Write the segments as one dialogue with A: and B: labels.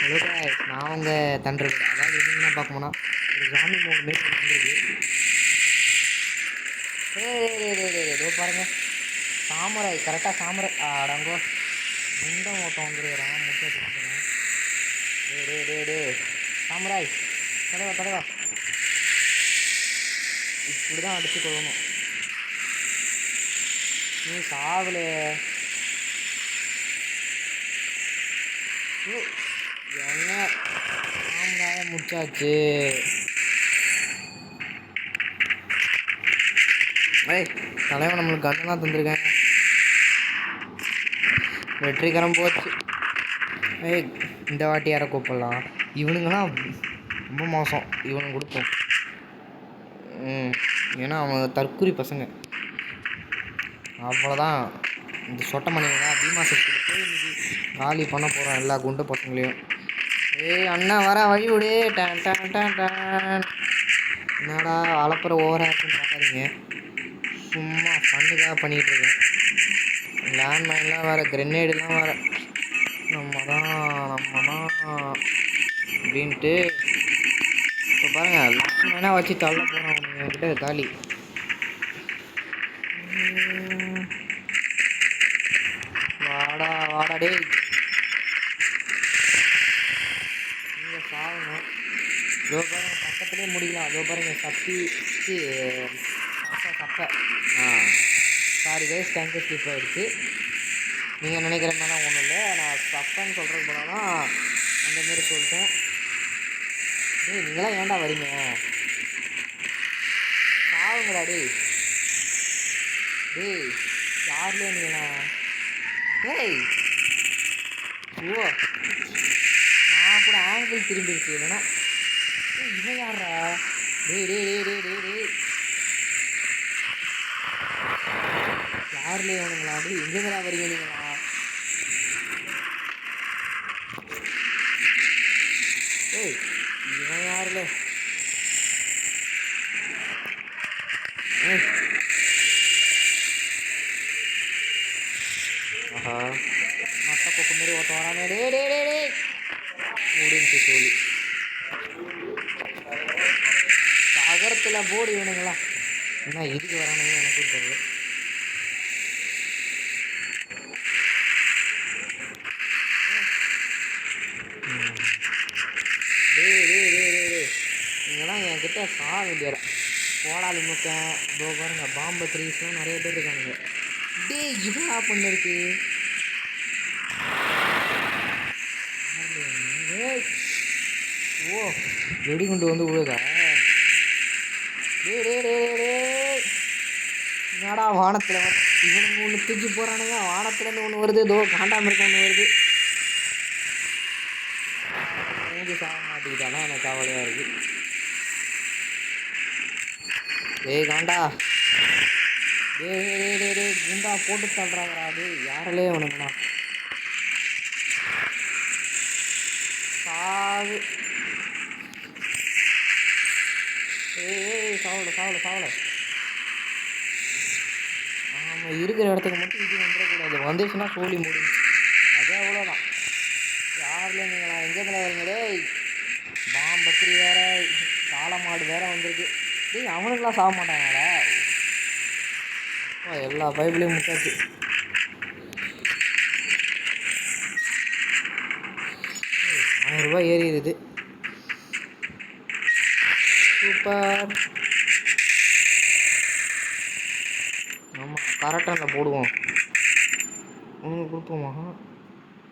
A: Hello guys, நான் உங்கள் Thunder. அதாவது என்னென்ன பார்க்க போனால் ஒரு ஜாமி மோடு மாரி வந்துருக்கு. ஏதோ பாருங்கள், சாமராய் கரெக்டாக சாமராய் அடங்கோ முண்டை ஓட்டம் வந்துருக்கிறான். முட்டை வச்சுருக்கிறேன். டே சாமராய் தலைவா இப்படி தான் அடித்து கொள்ளணும். நீ சாவல என்ன சாமராய முடிச்சாச்சு. தலைவன் நம்மளுக்கு கண்ணெல்லாம் தந்துருக்கேன். வெற்றிகரம் போச்சு. இந்த வாட்டி யாரை கூப்பிடலாம்? இவனுங்களாம் ரொம்ப மோசம். இவனுக்கு கொடுப்போம். ஏன்னா அவங்க தற்கூரி பசங்க. அவ்வளோதான். இந்த சொட்டை மணிங்க பீமா சக்திக்கு போய் இன்னைக்கு காலி பண்ண போகிறோம் எல்லா குண்டு பசங்களையும். அண்ணா வர வழி விடு. Don don don don. என்னடா அலப்புற ஓவராக இருக்குன்னு பார்க்காதீங்க. சும்மா ஃபண்ணுக்காக பண்ணிகிட்டு இருக்கேன். லேண்ட்மைன்லாம் வேறு, கிரெனேடுலாம் வேறு. நம்ம தான் அப்படின்ட்டு இப்போ பாருங்கள், லேண்ட்மைனாக வச்சு தள்ள போகிறோம். என்கிட்ட காலி. வாடா டே, நீங்கள் சாவுங்க. இதோ பாருங்கள், பக்கத்துலேயே முடிக்கலாம். இதோ பாருங்கள், சப்பை சாரி கைஸ், டேங்க் ஸ்லிப் ஆகிடுச்சு. நீங்கள் நினைக்கிற மாதிரி ஒன்றும் இல்லை. நான் சப்பைன்னு சொல்கிறது போல தான் அந்தமாரி சொல்லிட்டேன். நீங்களாம் ஏன்டா வரீங்க? சாவுங்களா டேய் யாருலே நீங்களா? ஓ நான் கூட ஆங்கிள் திரும்பிடுச்சு. இல்லைன்னா இவன் யாரா? டேய் யாருலே வேணுங்களா? எங்கேங்களா வரீங்க நீங்களா? இவன் யாருல? ஆஹா, மட்ட கொக்கு மாரி ஓட்டம் வரானே. டே முடிஞ்சு சொல்லி தகரத்தில் போடு. இவனுங்களா என்ன இதுக்கு வரானுங்க எனக்கு தெரியல. நீங்களாம் என்கிட்ட சாக வேண்டியடா. கோடாலி முக்கேன் இதோ பாருங்க, பாம்பு த்ரீஸ்லாம் நிறைய பேர் இருக்கானுங்க. இவனா பண்ணிருக்கு. ஓ வெடிகுண்டு வந்து விழுதா? என்னடா வானத்தில் இவனுங்க ஒன்று தூக்கி போகிறானுங்க. வானத்துலேருந்து ஒன்று வருது. இதோ காண்டாம இருக்க ஒன்று வருது. மூஞ்சி சாக மாட்டிக்கிட்டானா எனக்கு கவலையாக இருக்குது. காண்டா குண்டா போட்டு தள்ளுறாங்கடா. யாரிலே அவனுங்கண்ணா சாவு. சாவல. ஆமாம், இருக்கிற இடத்துக்கு மட்டும் இது வந்துடக்கூடாது. வந்துச்சுன்னா சோழி முடிஞ்சு. அது அவ்வளோதான். யாரில் நீங்களா? எங்கேருந்து வரீங்களே? பாம்பத்திரி வேற, காளமாடு வேற வந்திருக்கு. அவனுக்கெல்லாம் சாக மாட்டாங்களா? எல்லா பைப்லையும் முட்டாச்சு. ₹1000 ஏறிடுது. சூப்பர். ஆமாம், கரெக்டாக போடுவோம். உங்களுக்கு கொடுப்போமா?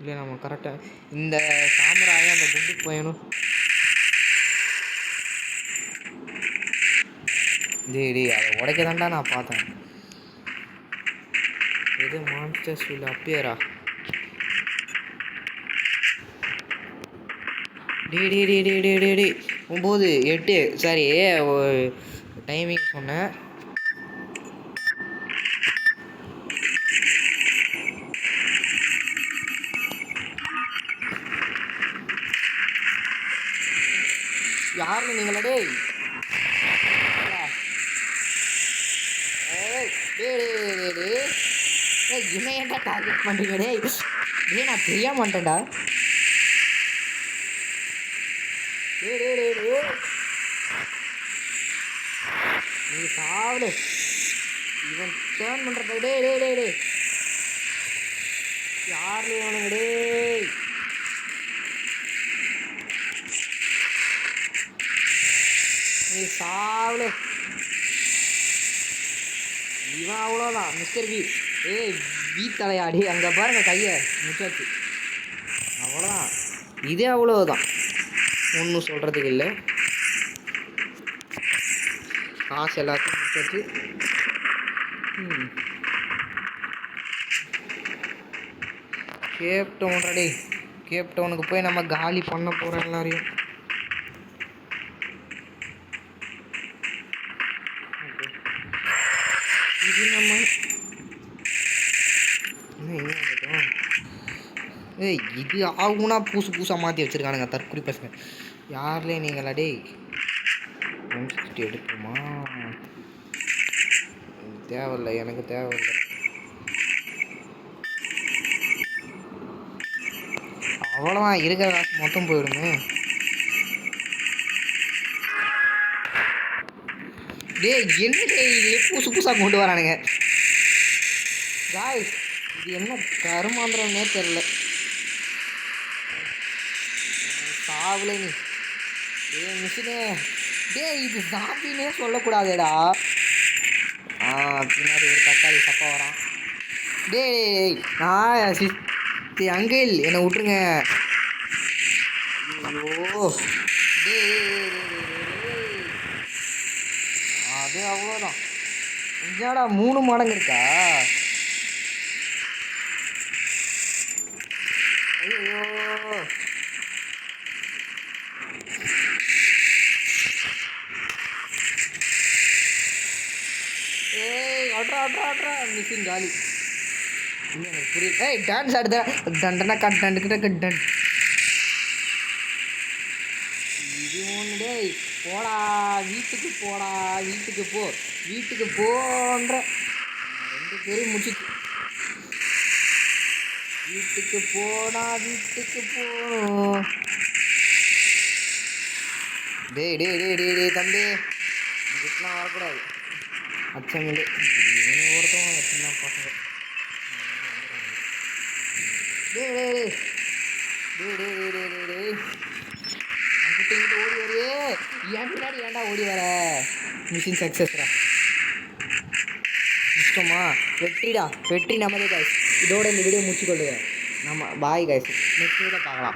A: இல்லை, நம்ம கரெக்டாக இந்த சாமராயை அந்த குண்டுக்கு போயணும். அதை உடைக்க தான்டா நான் பார்த்தேன். எது மான்ஸ்டர்ஸ் வில் அப்பியரா? டே 9 8 சாரி டைமிங் சொன்னேன். யாருன்னு நீங்களா? டேய், என்ன ஏன்டா டார்கெட் பண்ணுறீங்க? நான் தெரியாம மாட்டேன்டா. டேய், நான் தெரியாம வந்துட்டேன்டா. டேய், டேய், டேய், டேய், டேய், டேய், டேய், டேய், டேய், டேய், டேய், டேய், டேய், டேய், டேய், டேய், டேய், டேய், டேய் டேய் டேய் டேய் நீ சாவடு. இவன் டேர்ன் பண்ணுறத டேய் டேய் டேய் டேய் யாருல இவனுங்க டேய். நீ சாவடு. இவன் அவ்வளோதான் மிஸ்டர் வி. ஏய் வி தலையாடி அங்கே பாருங்க கையை முச்சாச்சு. அவ்வளோதான், இதே அவ்வளோதான், ஒன்றும் சொல்கிறதுக்கு இல்லை. காசு எல்லாத்தையும் முச்சாச்சு. Cape Town ready. கேப் டவுனுக்கு போய் நம்ம காலி பண்ண போகிறோம் எல்லாரையும். இது நம்ம ஏய் இது ஆகுனா புதுசாக மாற்றி வச்சுருக்கானுங்க தற்குறி பசங்க. யார்லே நீங்களா டேய்? 160 எடுக்குமா? தேவையில்லை, எனக்கு தேவையில்லை. அவ்வளோதான், இருக்கிற காசு மொத்தம் போயிடுங்க. டேய் என்ன டேய் புதுசாக கொண்டு வரானுங்க காய்ஸ். இது என்ன கருமாந்திரம்னே தெரில. சாவல நீ மிஷினே. டேய் இது ஜாம்பினே சொல்லக்கூடாதேடா. பின்னாடி ஒரு தக்காளி சப்பா வரான். டேய் நான் சித்தி அங்கிள் என்னை விட்டுருங்க. ஐயோ அது அவ்வளோதான். என்னடா 3 மடங்கு இருக்கா? ஐயோ ஏய் அட்ரா அட்ரா அட்ரா மிஷின் காலி. இன்னும் எனக்கு புரியல. ஏய் டான்ஸ் ஆடுதா? டண்டனா கட் டண்டுக்கிட்ட கட் டன். இது ஒன்று டேய் போடா வீட்டுக்கு போடா, வீட்டுக்கு போ, வீட்டுக்கு போன்ற 2 பேரும் முடிச்சிட்டு வீட்டுக்கு போடா, வீட்டுக்கு போகணும். டேய் டேய் டேய் டேய் டேய் தம்பி இதுக்கெலாம் வரக்கூடாது. அச்சமில்லை இவனு ஒருத்தவங்க சின்ன பசங்க. டேய் டேய் டேய் டேய் டேய் டேய் டேய் டேய் டேய் அங்கிட்ட இங்கிட்ட ஓடி வரையே. என் பின்னாடி ஏன்டா ஓடி வர? மிஷின் சக்ஸஸ்ரா. இஷ்டமா வெற்றிடா, வெற்றி நமதே காய்ஸ். இதோட இந்த வீடியோ முடிச்சுக்கொள்ளுங்க. நம்ம பாய் காய்ஸ், நெக்ஸ்ட் வீடியோ பார்க்கலாம்.